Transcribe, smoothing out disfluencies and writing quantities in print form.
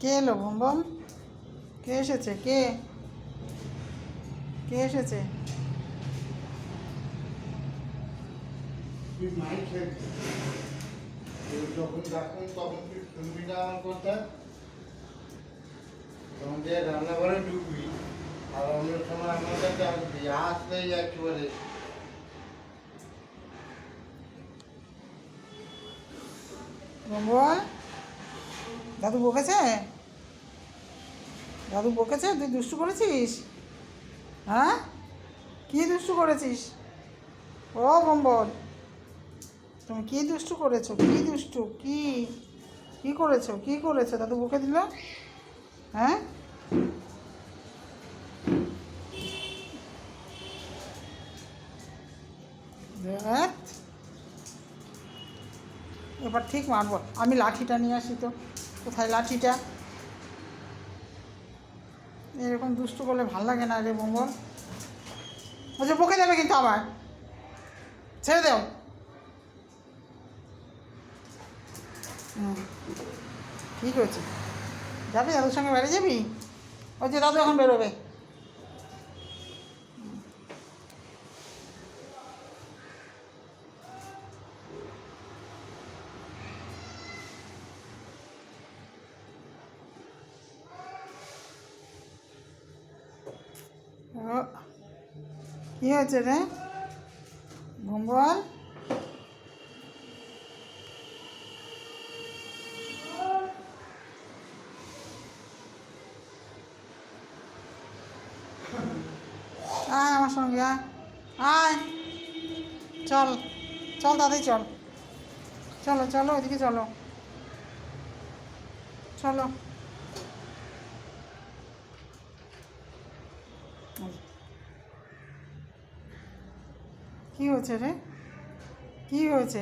কে এলো bomb bomb? কে এসেছে? কে কে এসেছে? তুই মাইক যখন ডাকতাম তখন তুই শুনবি না আমার কথা। তখন যে রান্নাঘরে ঢুকবি আর অন্য সময় আমার কাছে আসবি, আসলেই একেবারে বম বল, দাদু বকেছে? দাদু বকেছে? তুই দুষ্টু করেছিস? হ্যাঁ, কি দুষ্টু করেছিস? ও বম বল, তুমি কি দুষ্টু করেছো? কি দুষ্টু? কি করেছো? কি করেছো? দাদু বকে দিল? হ্যাঁ, ধ্যাৎ, এবার ঠিক মারবো। আমি লাঠিটা নিয়ে আসি তো। কোথায় লাঠিটা? এরকম দুষ্টু করলে ভাল লাগে না রে বম্বল। বলছে বকে দেবে কিন্তু আবার। ছেড়ে দেও। হুম, ঠিক হয়েছে। যাবি দাদুর সঙ্গে বেড়ে যাবি? ওই যে দাদু এখন বেরোবে। ও, কী হয়েছে রে বম্বল? আয় আমার সঙ্গে, আয় আয়, চল চল দাদাই চল। চলো চলো ওইদিকে চলো, চলো। কী হয়েছে রে? কী হয়েছে?